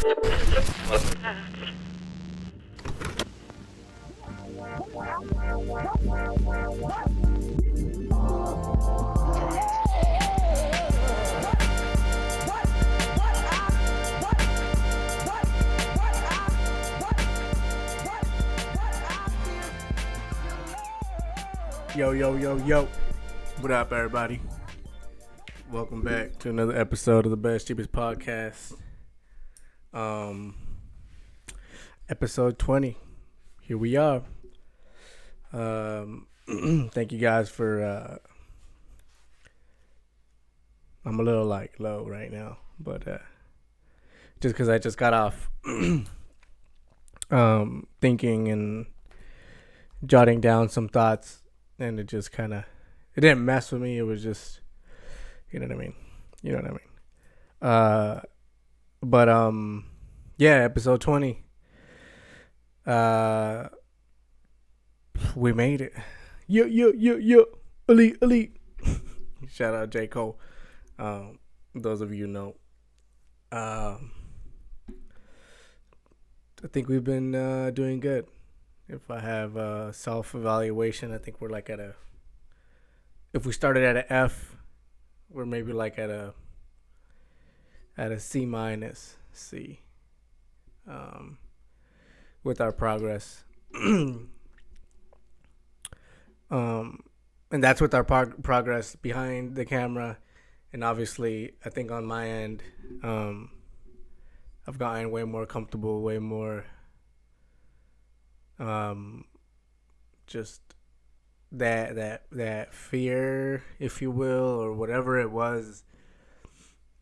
Yo. What up, everybody? Welcome back to another episode of the Best Cheapest Podcast. Episode 20. Here we are. Thank you guys for I'm a little low right now, but just because I just got off thinking and jotting down some thoughts. And it just kind of, it didn't mess with me. It was just, you know what I mean? Yeah, episode 20. We made it. Yo. Elite. Shout out J. Cole. Those of you know. I think we've been doing good. If I have self-evaluation, I think we're like if we started at an F, we're maybe like at a C minus C, with our progress. And that's with our progress behind the camera. And obviously, I think on my end, I've gotten way more comfortable, way more just that fear, if you will, or whatever it was,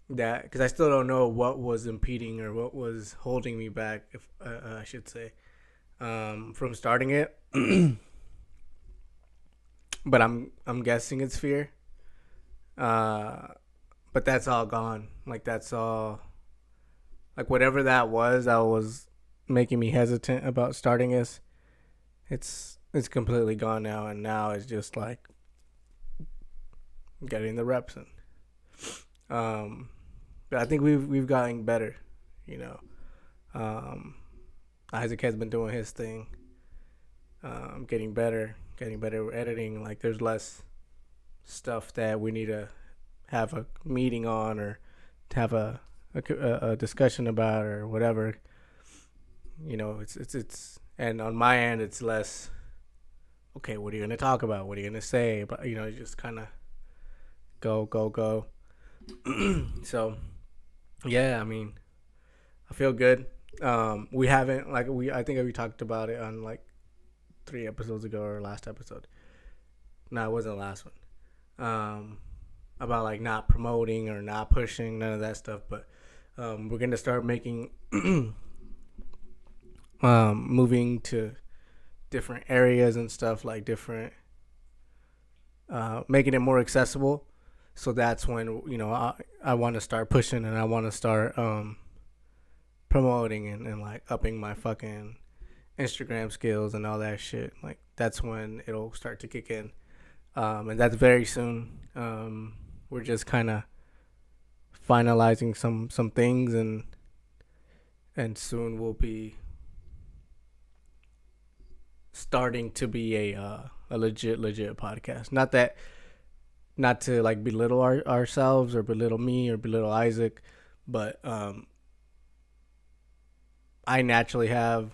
that, because I still don't know what was impeding or what was holding me back, if I should say, from starting it. But I'm guessing it's fear. But that's all gone. Like, that's all, like, whatever that was making me hesitant about starting this. It's completely gone now, and now it's just like getting the reps in. But I think we've gotten better, you know. Isaac has been doing his thing, getting better with editing. Like, there's less stuff that we need to have a meeting on or to have a discussion about or whatever. You know, it's and on my end, it's less, okay, what are you going to talk about? What are you going to say? But, you know, you just kind of go. So, yeah, I mean, I feel good. We haven't, I think we talked about it on, 3 episodes ago, or last episode. No, it wasn't the last one. About, not promoting or not pushing, none of that stuff. But we're going to start making... moving to different areas and stuff, like different, making it more accessible. So that's when, you know, I want to start pushing, and I want to start promoting and like upping my fucking Instagram skills and all that shit. Like, that's when it'll start to kick in, and that's very soon. We're just kind of finalizing some things, and soon we'll be starting to be a legit podcast. Not to like belittle ourselves or belittle me or belittle Isaac, but I naturally have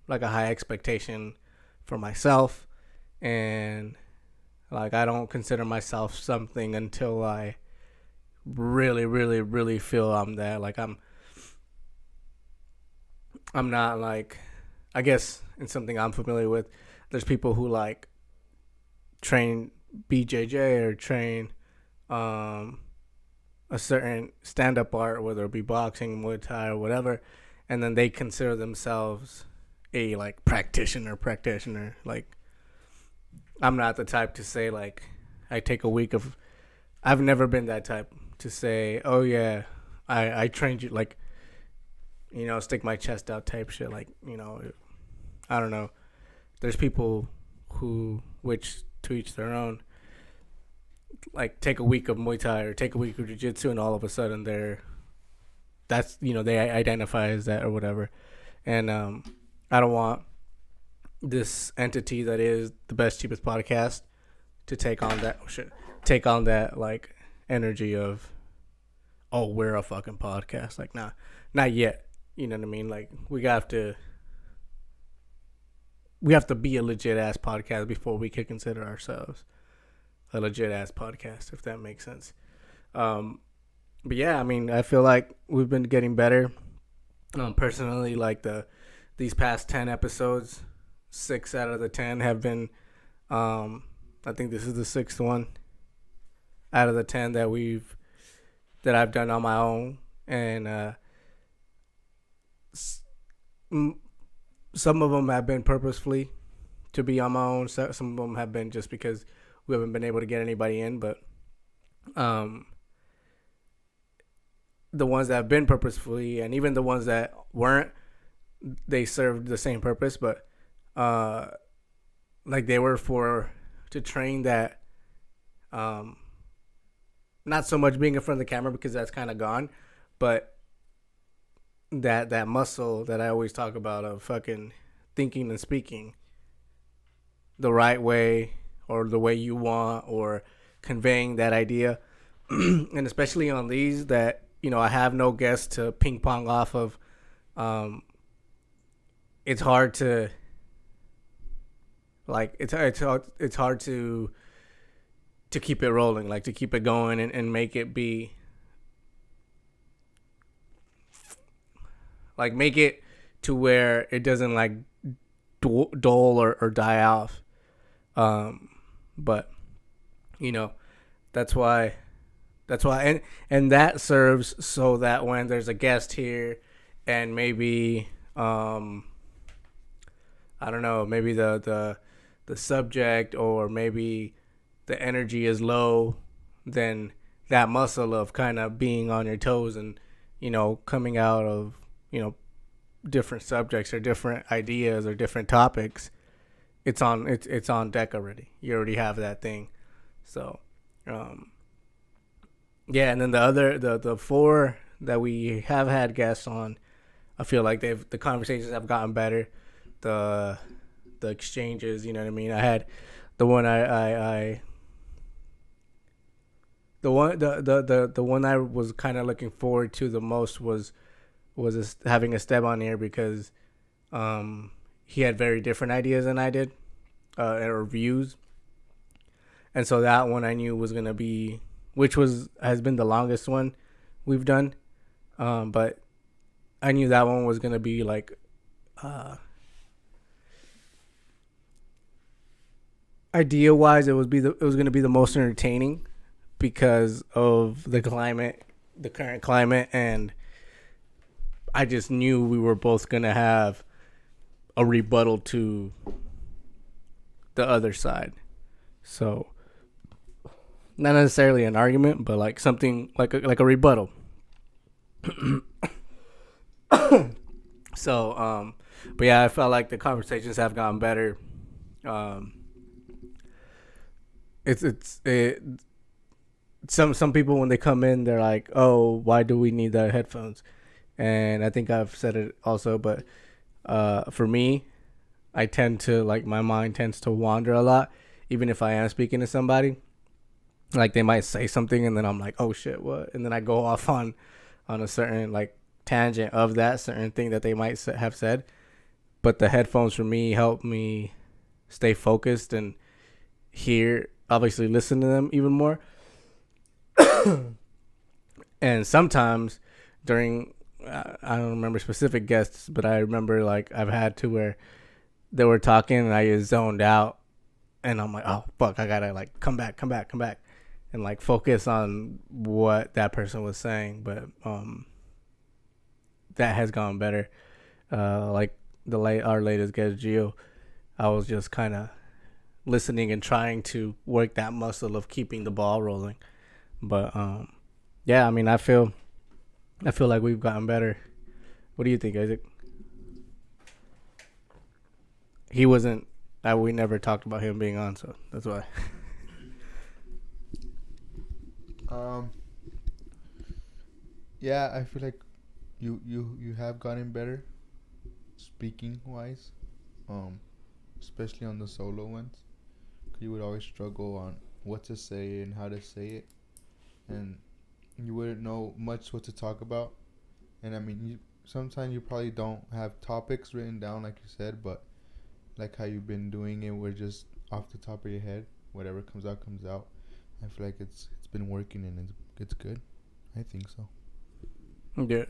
like a high expectation for myself, and like, I don't consider myself something until I really feel I'm that. Like, I'm not, like, I guess in something I'm familiar with, there's people who like train BJJ or train a certain stand-up art, whether it be boxing, Muay Thai, or whatever, and then they consider themselves a like practitioner. Like, I'm not the type to say, like, I take a week of, I've never been that type to say, oh yeah, I trained you, like, you know, stick my chest out type shit. Like, you know, I don't know. There's people who, which to each their own, like, take a week of Muay Thai or take a week of Jiu-Jitsu, and all of a sudden they're that's they identify as that or whatever. And I don't want this entity that is the best cheapest podcast to take on that like energy of, oh, we're a fucking podcast. Like, nah, not yet. You know what I mean? Like, we have to be a legit ass podcast before we could consider ourselves a legit ass podcast, if that makes sense. But yeah, I mean, I feel like we've been getting better. Personally, like these past 10 episodes, 6 out of the 10 have been. I think this is the 6th one out of the 10 that I've done on my own, and some of them have been purposefully to be on my own. So some of them have been just because we haven't been able to get anybody in, but the ones that have been purposefully, and even the ones that weren't, they served the same purpose, but like they were to train that, not so much being in front of the camera because that's kind of gone, but that muscle that I always talk about of fucking thinking and speaking the right way, or the way you want, or conveying that idea. And especially on these that, I have no guests to ping pong off of. It's hard to, like, it's hard to keep it rolling, like to keep it going and make it be, like, make it to where it doesn't like dull or die off. But that's why, and that serves so that when there's a guest here and maybe, I don't know, maybe the subject or maybe the energy is low, then that muscle of kind of being on your toes and, coming out of, different subjects or different ideas or different topics, it's on deck already. You already have that thing. So, yeah. And then the 4 that we have had guests on, I feel like the conversations have gotten better. The exchanges, you know what I mean? I had the one the one I was kind of looking forward to the most was having Esteban here, because he had very different ideas than I did, or views. And so that one I knew was going to be, which has been the longest one we've done. But I knew that one was going to be like, idea wise, it was going to be the most entertaining because of the current climate, and I just knew we were both going to have a rebuttal to the other side. So, not necessarily an argument, but like something like a rebuttal. So, but yeah, I felt like the conversations have gotten better. Some people, when they come in, they're like, "Oh, why do we need the headphones?" And I think I've said it also, but for me, I tend to, like, my mind tends to wander a lot, even if I am speaking to somebody. Like, they might say something, and then I'm like, "Oh shit, what?" And then I go off on a certain, like, tangent of that certain thing that they might have said. But the headphones for me help me stay focused and obviously listen to them even more. And sometimes during, I don't remember specific guests, but I remember, like, I've had to where they were talking and I just zoned out, and I'm like, "Oh fuck, I gotta, like, come back and, like, focus on what that person was saying." But that has gone better. Like our latest guest, Gio, I was just kind of listening and trying to work that muscle of keeping the ball rolling. But yeah, I mean, I feel like we've gotten better. What do you think, Isaac? He wasn't. We never talked about him being on, so that's why. Yeah, I feel like you have gotten better speaking wise, um, especially on the solo ones. You would always struggle on what to say and how to say it, and you wouldn't know much what to talk about. And I mean, sometimes you probably don't have topics written down like you said, but like how you've been doing it, we're just off the top of your head. Whatever comes out comes out. I feel like it's been working and it's good. I think so. Yeah,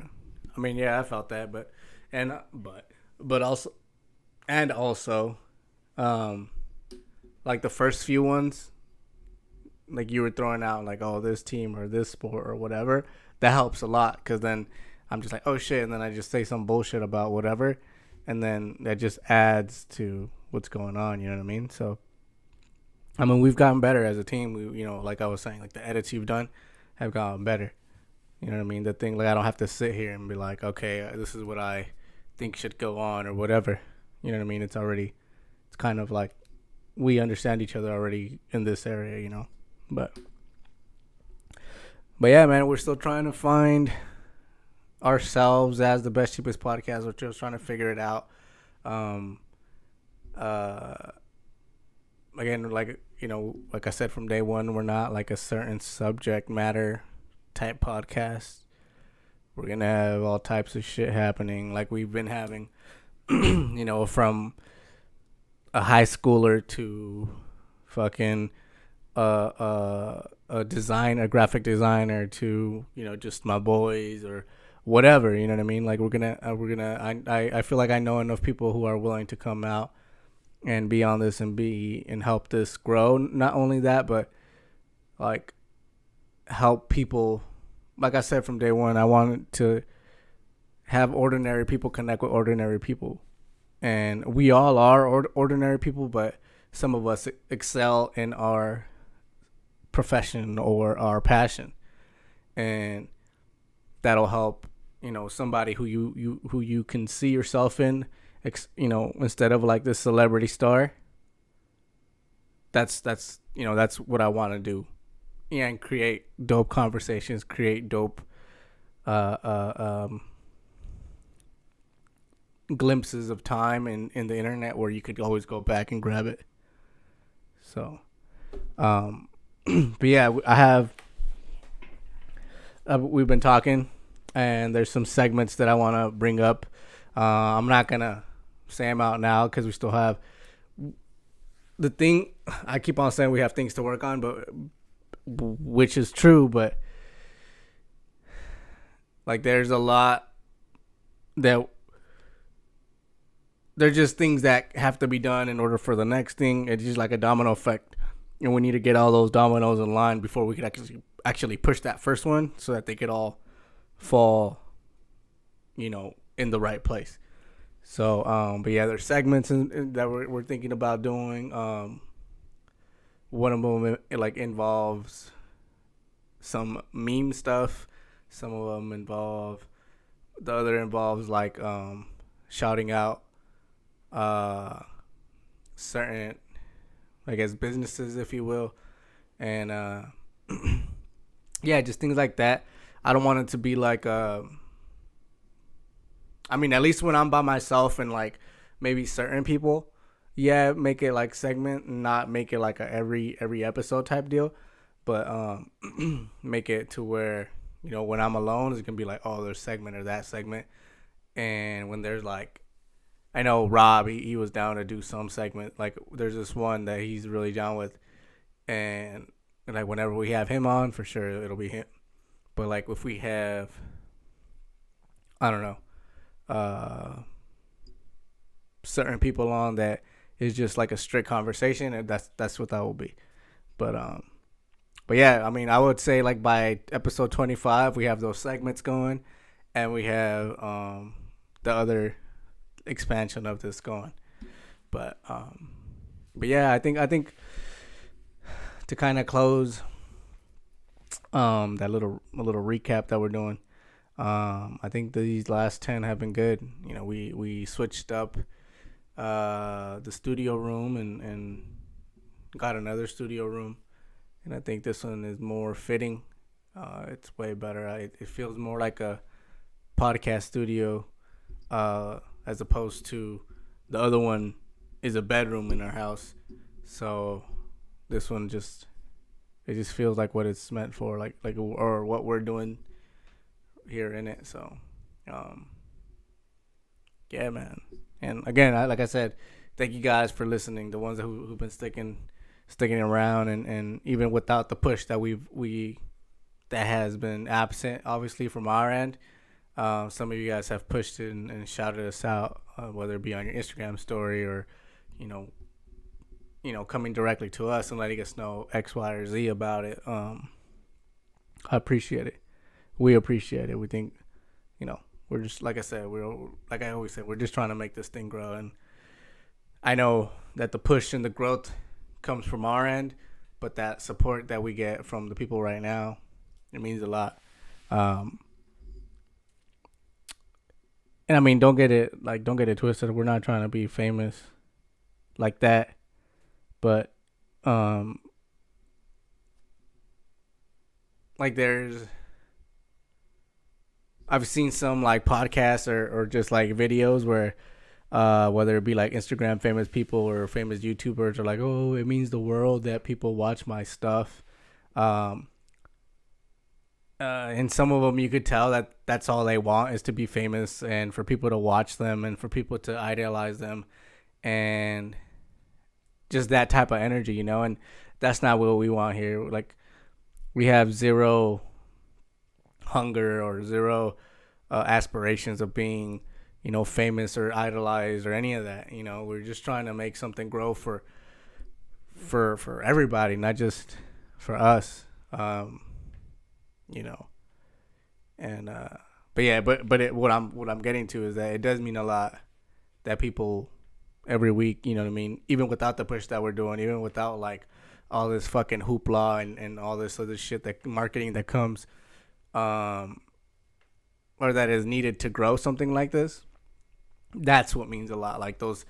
I mean, yeah, I felt that, and but also and also, um, like the first few ones, like you were throwing out like, oh, this team or this sport or whatever, that helps a lot because then I'm just like, oh shit, and then I just say some bullshit about whatever, and then that just adds to what's going on. You know what I mean? So I mean, we've gotten better as a team. We, like I was saying, like the edits you've done have gotten better. You know what I mean? The thing, like, I don't have to sit here and be like, okay, this is what I think should go on or whatever. You know what I mean? It's kind of like we understand each other already in this area. But, but yeah, man, we're still trying to find ourselves as the best, cheapest podcast. We're just trying to figure it out. Um, uh, Again, like I said from day one, we're not like a certain subject matter type podcast. We're gonna have all types of shit happening, like we've been having, from a high schooler to fucking a graphic designer to just my boys or whatever. You know what I mean? Like I feel like I know enough people who are willing to come out and be on this and help this grow. Not only that, but like help people. Like I said from day one, I wanted to have ordinary people connect with ordinary people, and we all are ordinary people, but some of us excel in our profession or our passion, and that'll help somebody who you can see yourself in, instead of like this celebrity star. That's what I want to do. Yeah, and create dope conversations, create dope uh, uh, um, glimpses of time in the internet where you could always go back and grab it. So, but yeah, I have. We've been talking, and there's some segments that I want to bring up. I'm not gonna say them out now because we still have the thing. I keep on saying we have things to work on, but which is true, but like there's a lot that they're just things that have to be done in order for the next thing. It's just like a domino effect, and we need to get all those dominoes in line before we could actually push that first one, so that they could all fall, in the right place. So, but yeah, there's segments that we're thinking about doing. One of them like involves some meme stuff. Some of them involve. The other involves like shouting out certain, I guess, businesses, if you will, and yeah, just things like that. I don't want it to be like I mean, at least when I'm by myself and like maybe certain people, yeah, make it like segment and not make it like a every episode type deal, but make it to where when I'm alone, it's gonna be like, oh, there's segment or that segment, and when there's like, I know Rob, he was down to do some segment. Like there's this one that he's really down with, and like whenever we have him on, for sure it'll be him. But like if we have, I don't know, certain people on that is just like a strict conversation, and that's what that will be. But but yeah, I mean, I would say like by episode 25 we have those segments going, and we have the other expansion of this going. But yeah, I think to kind of close that little recap that we're doing. I think these last 10 have been good. We switched up the studio room and got another studio room, and I think this one is more fitting. It's way better. It feels more like a podcast studio, as opposed to the other one is a bedroom in our house. So this one just it just feels like what it's meant for, like or what we're doing here in it. So, um, yeah, man. And again, like I said, thank you guys for listening. The ones who've been sticking around, and even without the push that we that has been absent, obviously from our end. Some of you guys have pushed it and shouted us out, whether it be on your Instagram story or, you know, coming directly to us and letting us know X, Y, or Z about it. I appreciate it. We appreciate it. We think, we're just, like I said, like I always said, we're just trying to make this thing grow. And I know that the push and the growth comes from our end, but that support that we get from the people right now, it means a lot. And I mean, don't get it twisted. We're not trying to be famous like that, but like I've seen some like podcasts or just like videos where whether it be like Instagram famous people or famous YouTubers are like, oh, it means the world that people watch my stuff. And some of them you could tell that that's all they want is to be famous and for people to watch them and for people to idealize them and just that type of energy, and that's not what we want here. Like, we have zero hunger or zero aspirations of being, famous or idolized or any of that. We're just trying to make something grow for everybody, not just for us. And but yeah, what I'm getting to is that it does mean a lot that people every week, you know what I mean, even without the push that we're doing, even without like all this fucking hoopla and all this other shit, that marketing that comes or that is needed to grow something like this. That's what means a lot. Like those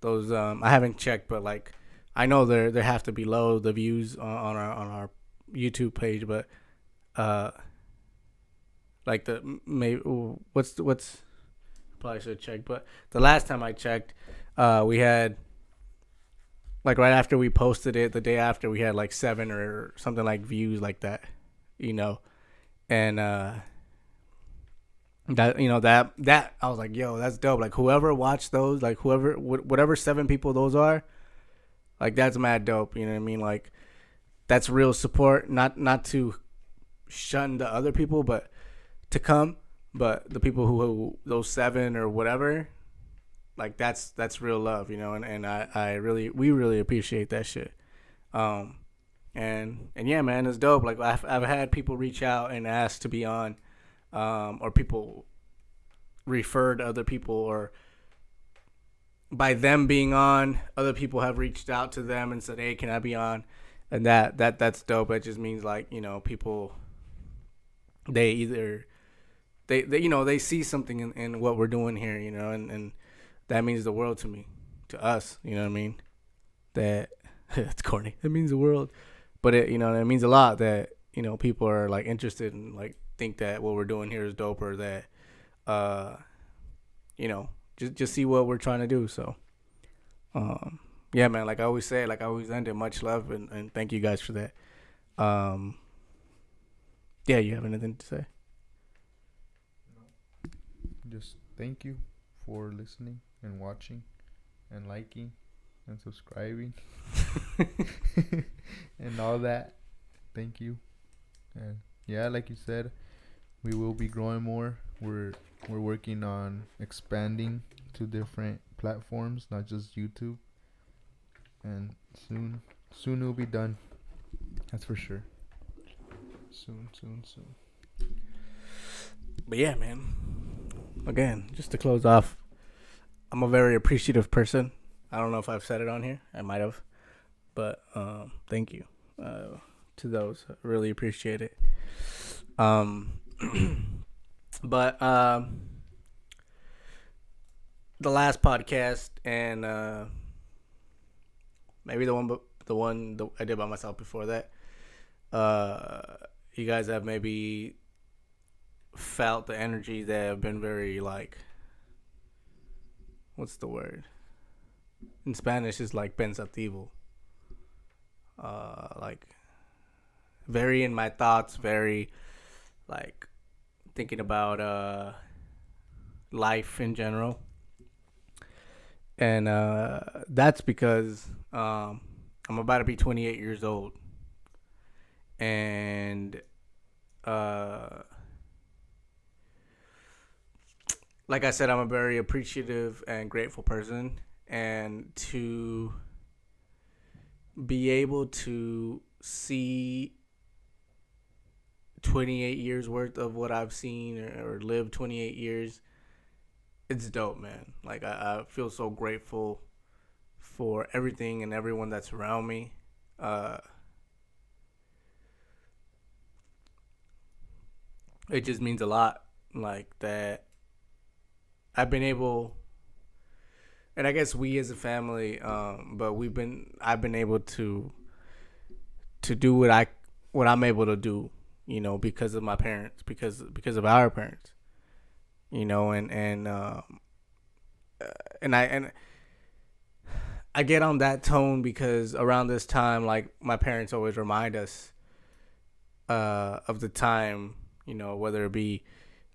I haven't checked, but like I know there have to be low the views on our YouTube page, but like the maybe what's probably should check, but the last time I checked, we had like right after we posted it, the day after we had like 7 or something like views like that, and that I was like, yo, that's dope. Like whoever watched those, like whatever 7 people those are, like that's mad dope. You know what I mean? Like that's real support, not to shun the other people, but to come, but the people who those 7 or whatever, like that's real love, and we really appreciate that shit. And yeah, man, it's dope. Like I've had people reach out and ask to be on, or people referred other people, or by them being on, other people have reached out to them and said, hey, can I be on? And that's dope. It just means like, people, they either they see something in what we're doing here, and that means the world to me, to us, you know what I mean? That it's corny. It means the world, but it means a lot that people are like interested and like think that what we're doing here is dope, or that just see what we're trying to do. So yeah, man, like I always say, like I always end it, much love and thank you guys for that. Yeah, you have anything to say? Just thank you for listening and watching and liking and subscribing and all that. Thank you. And yeah, like you said, we will be growing more. We're working on expanding to different platforms, not just YouTube. And soon it'll be done. That's for sure. Soon. But yeah, man. Again, just to close off, I'm a very appreciative person. I don't know if I've said it on here. I might have. But thank you to those. I really appreciate it. But the last podcast and maybe the one I did by myself before that, you guys have maybe felt the energy that have been very like, what's the word in Spanish is like pensativo, like very in my thoughts, very like thinking about life in general. And that's because I'm about to be 28 years old, and uh, like I said, I'm a very appreciative and grateful person, and to be able to see 28 years worth of what I've seen or lived 28 years, it's dope, man. Like I feel so grateful for everything and everyone that's around me. Uh, it just means a lot, like that I've been able, and I guess we as a family, but I've been able to do what I'm able to do, because of my parents, because of our parents, and I get on that tone because around this time, like my parents always remind us of the time, whether it be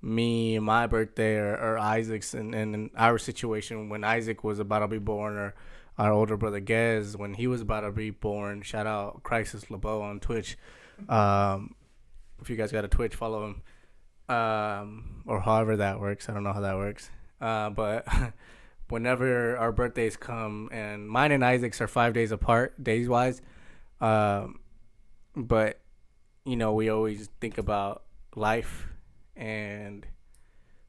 me and my birthday or Isaac's and in our situation when Isaac was about to be born, or our older brother Gez when he was about to be born. Shout out Crisis LeBeau on Twitch. If you guys got a Twitch, follow him. Or however that works. I don't know how that works. But whenever our birthdays come, and mine and Isaac's are 5 days apart, days wise. But we always think about life and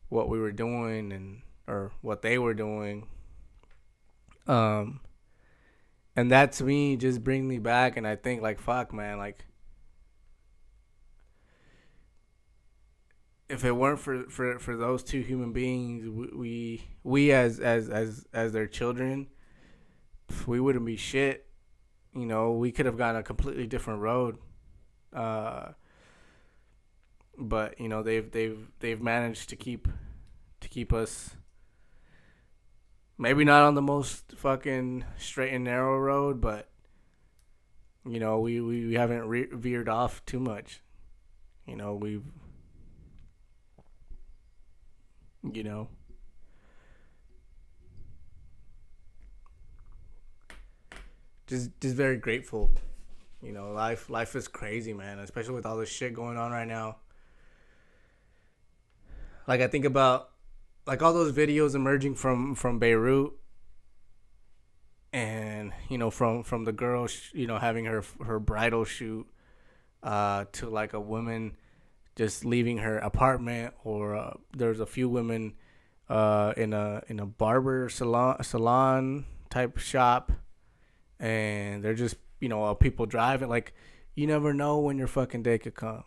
what we were doing or what they were doing. And that to me just brings me back, and I think like, fuck, man, like if it weren't for those two human beings, we as their children, we wouldn't be shit. We could have gone a completely different road. But they've managed to keep us maybe not on the most fucking straight and narrow road, but we haven't veered off too much. We've just very grateful. Life is crazy, man, especially with all this shit going on right now. Like I think about like all those videos emerging from Beirut, and from the girl having her bridal shoot, to like a woman just leaving her apartment, or there's a few women in a barber salon type shop, and they're just people driving. Like you never know when your fucking day could come,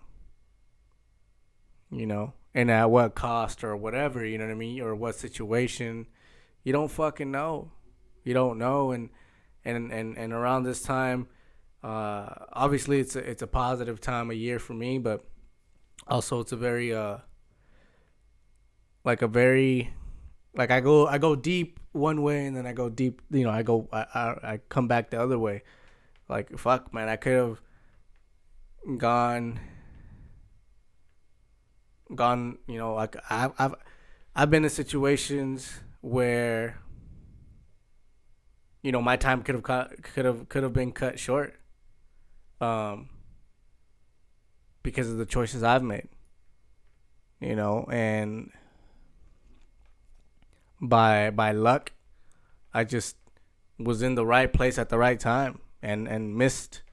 and at what cost or whatever, you know what I mean, or what situation. You don't fucking know. You don't know. And around this time, obviously it's a positive time of year for me, but also it's a very like I go deep one way, and then I go deep, I come back the other way. Like fuck, man, I could have gone like I've been in situations where my time could have been cut short, because of the choices I've made, and by luck, I just was in the right place at the right time, and missed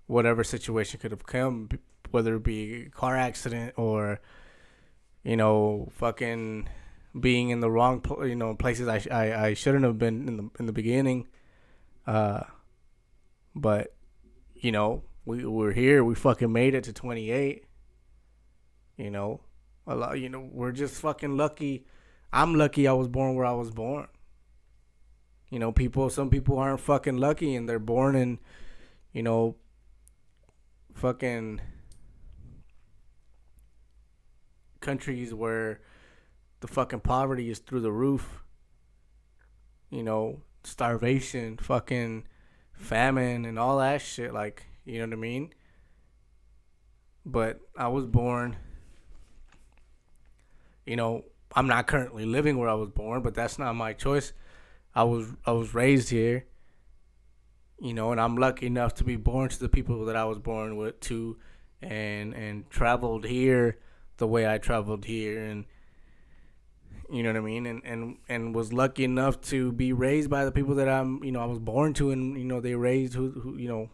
whatever situation could have come, whether it be a car accident or fucking being in the wrong places I shouldn't have been in the beginning. But we're here. We fucking made it to 28. A lot. We're just fucking lucky. I'm lucky I was born where I was born. Some people aren't fucking lucky, and they're born in fucking countries where the fucking poverty is through the roof. Starvation, fucking famine, and all that shit. Like, you know what I mean? But I was born, I'm not currently living where I was born, but that's not my choice. I was raised here, and I'm lucky enough to be born to the people that I was born with too, and traveled here the way I traveled here, and you know what I mean, and was lucky enough to be raised by the people that I was born to, and they raised who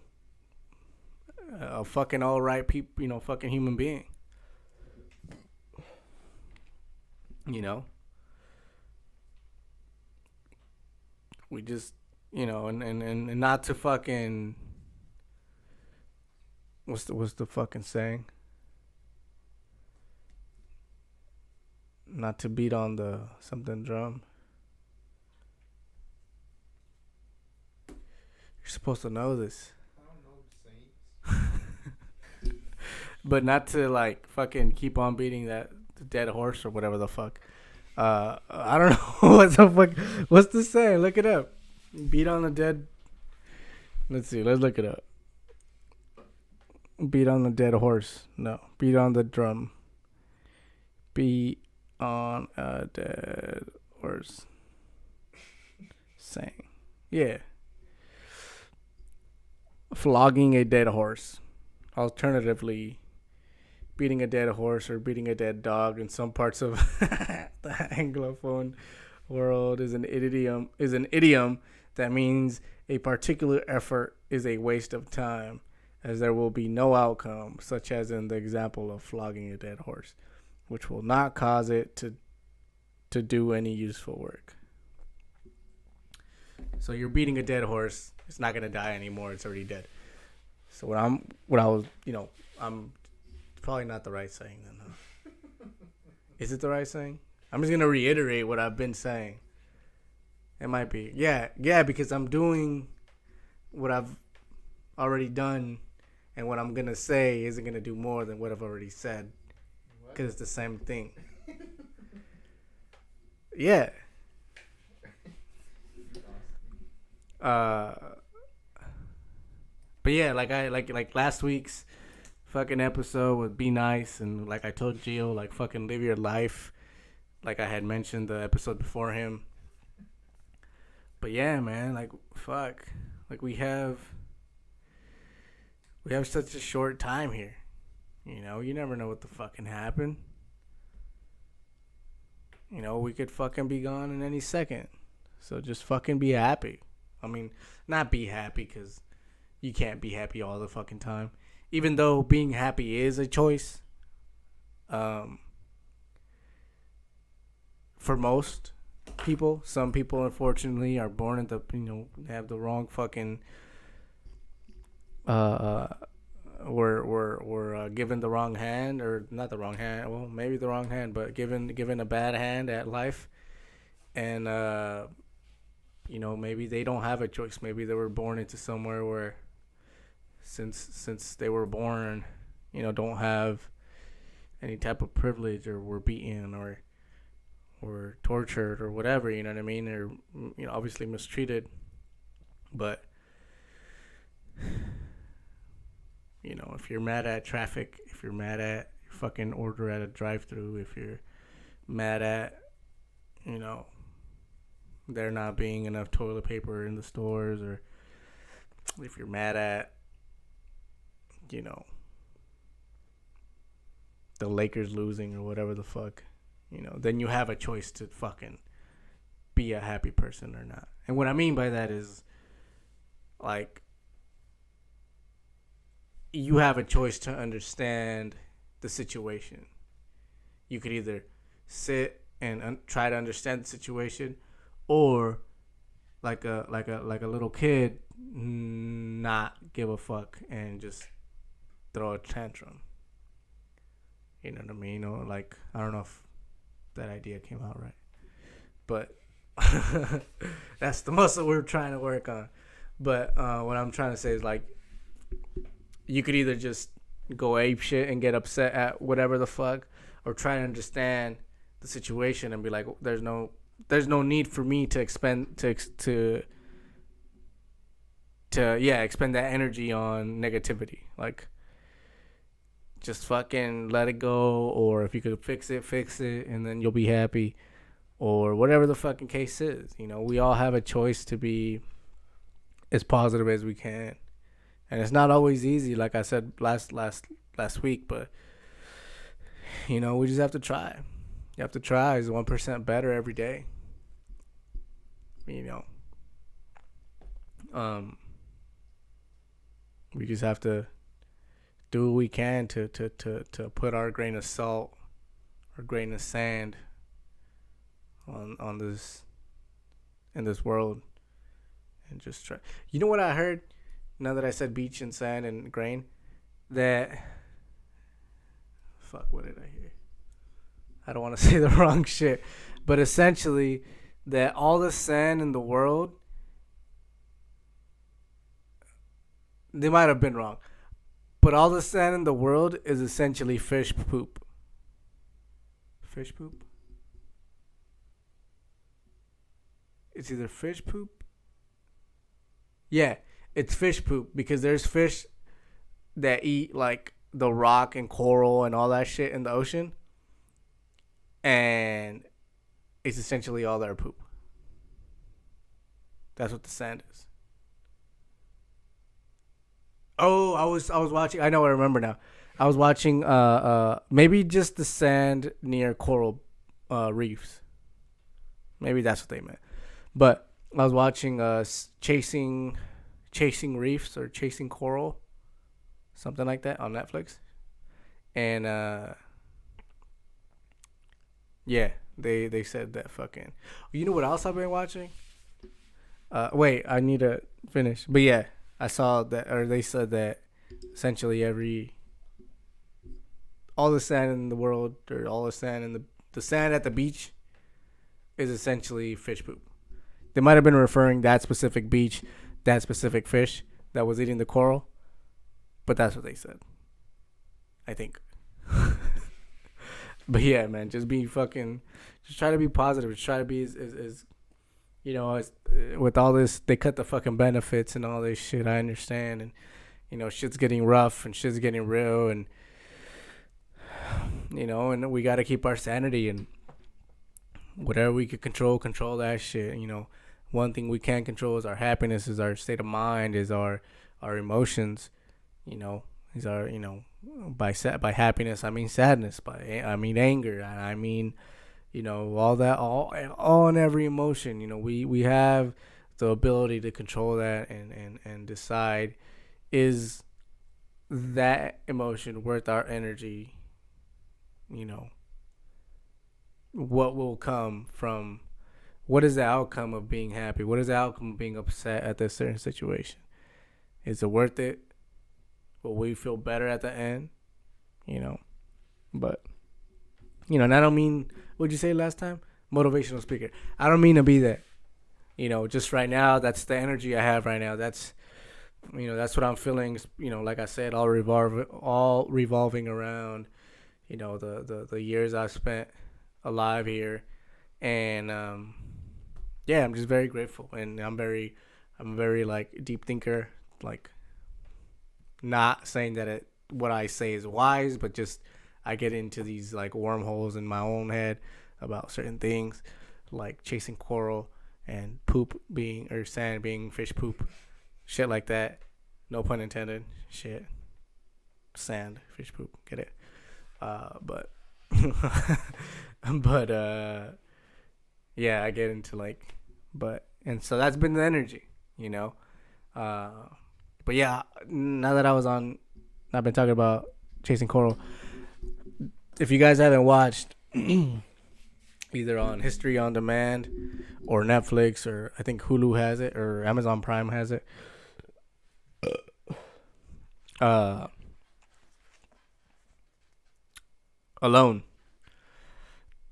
a fucking all right people, fucking human being, we just, and not to fucking, what's the fucking saying? Not to beat on the something drum. You're supposed to know this. I don't know saints. But not to like fucking keep on beating that dead horse or whatever the fuck. I don't know what the fuck. What's the saying? Look it up. Beat on the dead. Let's see. Let's look it up. Beat on the dead horse. No. Beat on the drum. Beat on a dead horse. Saying. Yeah. Flogging a dead horse. Alternatively, beating a dead horse or beating a dead dog in some parts of the Anglophone world is an idiom. That means a particular effort is a waste of time, as there will be no outcome, such as in the example of flogging a dead horse, which will not cause it to do any useful work. So you're beating a dead horse. It's not gonna die anymore. It's already dead. So I'm probably not the right saying then. Huh? Is it the right saying? I'm just gonna reiterate what I've been saying. It might be. Yeah, because I'm doing what I've already done, and what I'm gonna say isn't gonna do more than what I've already said, because it's the same thing. Yeah. But yeah, like last week's fucking episode would be nice, and like I told Gio, like fucking live your life, like I had mentioned the episode before him. But yeah, man, like fuck, like we have such a short time here. You never know what the fucking happen. We could fucking be gone in any second. So just fucking be happy. I mean, not be happy, because you can't be happy all the fucking time. Even though being happy is a choice, for most people, some people unfortunately are born at have the wrong fucking, were given the wrong hand, or not the wrong hand, well maybe the wrong hand, but given a bad hand at life, and maybe they don't have a choice. Maybe they were born into somewhere where, since they were born, don't have any type of privilege, or were beaten, or tortured, or whatever, you know what I mean, or obviously mistreated. But if you're mad at traffic, if you're mad at your fucking order at a drive-thru, if you're mad at there not being enough toilet paper in the stores, or if you're mad at the Lakers losing, or whatever the fuck, then you have a choice to fucking be a happy person or not. And what I mean by that is, like, you have a choice to understand the situation. You could either sit and try to understand the situation, or like a little kid, not give a fuck and just throw a tantrum. You know what I mean? Or like, I don't know if that idea came out right, but that's the muscle we're trying to work on. But what I'm trying to say is, like, you could either just go ape shit and get upset at whatever the fuck, or try to understand the situation and be like, there's no need for me to expend that energy on negativity. Like, just fucking let it go, or if you could fix it, and then you'll be happy, or whatever the fucking case is. We all have a choice to be as positive as we can, and it's not always easy. Like I said last week, but we just have to try. You have to try. Is 1% better every day. We just have to do what we can to put our grain of salt or grain of sand on this in this world, and just try. You know what I heard? Now that I said beach and sand and grain, that what did I hear? I don't want to say the wrong shit, but essentially that all the sand in the world, they might have been wrong, but all the sand in the world is essentially fish poop. Fish poop? It's either fish poop. Yeah, it's fish poop, because there's fish that eat like the rock and coral and all that shit in the ocean, and it's essentially all their poop. That's what the sand is. Oh, I was watching. I know. I remember now. I was watching. Maybe just the sand near coral reefs. Maybe that's what they meant. But I was watching chasing reefs or chasing coral, something like that, on Netflix, and yeah, they said that fucking. You know what else I've been watching? Wait, I need to finish. But yeah, I saw that, or they said that essentially all the sand in the world, or all the sand in the sand at the beach, is essentially fish poop. They might have been referring that specific beach, that specific fish that was eating the coral, but that's what they said, I think. But yeah, man, just try to be positive. Just try to be as with all this, they cut the fucking benefits and all this shit. I understand, and shit's getting rough and shit's getting real, and and we got to keep our sanity, and whatever we could control that shit. One thing we can control is our happiness, is our state of mind, is our emotions. Is our by happiness I mean sadness, I mean anger, I mean all that, all and every emotion. We have the ability to control that, and decide, is that emotion worth our energy? What will come from, what is the outcome of being happy? What is the outcome of being upset at this certain situation? Is it worth it? Will we feel better at the end? But and I don't mean, what'd you say last time? Motivational speaker. I don't mean to be that. Just right now, that's the energy I have right now. That's what I'm feeling. Like I said, all revolving around the years I've spent alive here, and yeah, I'm just very grateful, and I'm very like deep thinker. Like, not saying that what I say is wise, but just I get into these like wormholes in my own head about certain things, like chasing coral and sand being fish poop, shit like that. No pun intended. Shit, sand, fish poop. Get it? But yeah, I get into and so that's been the energy, But yeah, now that I've been talking about chasing coral. If you guys haven't watched, either on History on Demand or Netflix, or I think Hulu has it, or Amazon Prime has it, Alone.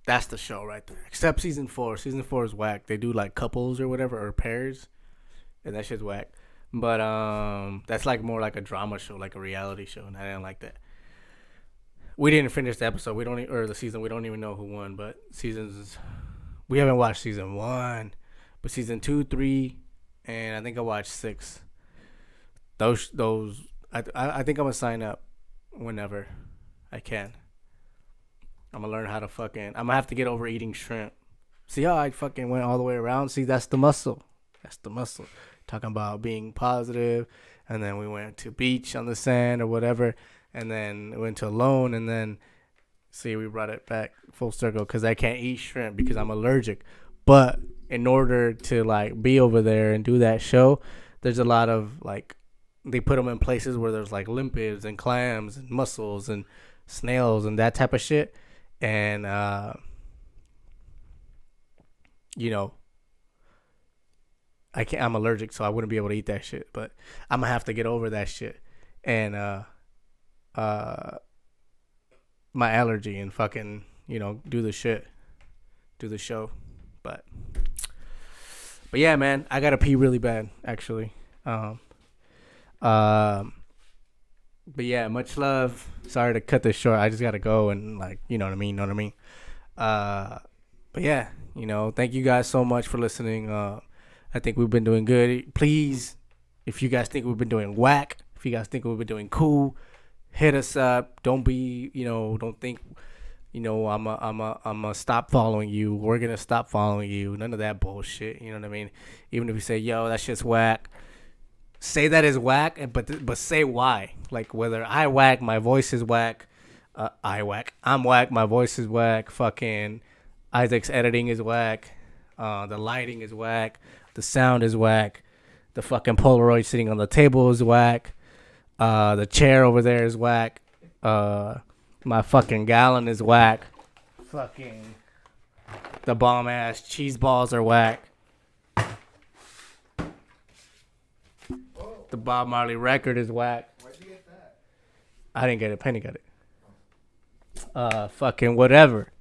That's the show right there. Except season 4. Season 4 is whack. They do like couples or whatever, or pairs, and that shit's whack. But that's like more like a drama show, like a reality show, and I didn't like that. we didn't finish the episode. Or the season. We don't even know who won. But we haven't watched season 1, but season 2, 3, and I think I watched 6. Those. I think I'm gonna sign up whenever I can. I'm gonna learn how to I'm gonna have to get over eating shrimp. See how I fucking went all the way around? See, that's the muscle. That's the muscle. Talking about being positive, and then we went to beach on the sand or whatever, and then we went to alone, and then see, we brought it back full circle because I can't eat shrimp because I'm allergic. But in order to like be over there and do that show, there's a lot of like they put them in places where there's like limpids and clams and mussels and snails and that type of shit, and you know, I'm allergic, so I wouldn't be able to eat that shit. But I'm gonna have to get over that shit and my allergy and fucking, do the show. But yeah, man, I gotta pee really bad, actually. But yeah, much love. Sorry to cut this short. I just gotta go and like, you know what I mean. But yeah, thank you guys so much for listening. I think we've been doing good. Please, if you guys think we've been doing whack, if you guys think we've been doing cool, hit us up. Don't be, don't think, I'm a stop following you. We're gonna stop following you. None of that bullshit. You know what I mean? Even if you say, yo, that shit's whack, say that is whack, but say why. Like whether I whack, my voice is whack. I'm whack, my voice is whack. Fucking Isaac's editing is whack. The lighting is whack. The sound is whack. The fucking Polaroid sitting on the table is whack. The chair over there is whack. My fucking gallon is whack. Fucking the bomb ass cheese balls are whack. The Bob Marley record is whack. Where'd you get that? I didn't get it. Penny got it. Fucking whatever.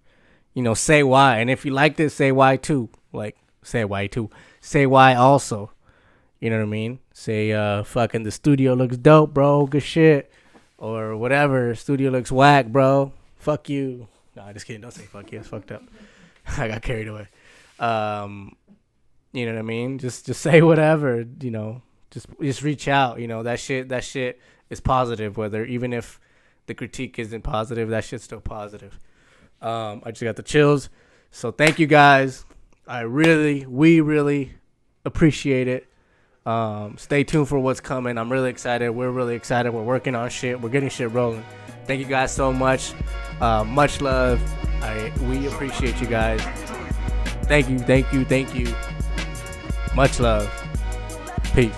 Say why. And if you like this, say why too. Like, say why too. Say why also. You know what I mean? Say, fucking the studio looks dope, bro. Good shit. Or whatever. Studio looks whack, bro. Fuck you. Nah, just kidding. Don't say fuck you. It's fucked up. I got carried away. You know what I mean? Just say whatever, Just reach out. That shit is positive. Even if the critique isn't positive, that shit's still positive. I just got the chills. So thank you guys. We really appreciate it. Stay tuned for what's coming. I'm really excited. We're really excited. We're working on shit. We're getting shit rolling. Thank you guys so much. Much love. We appreciate you guys. Thank you. Much love. Peace.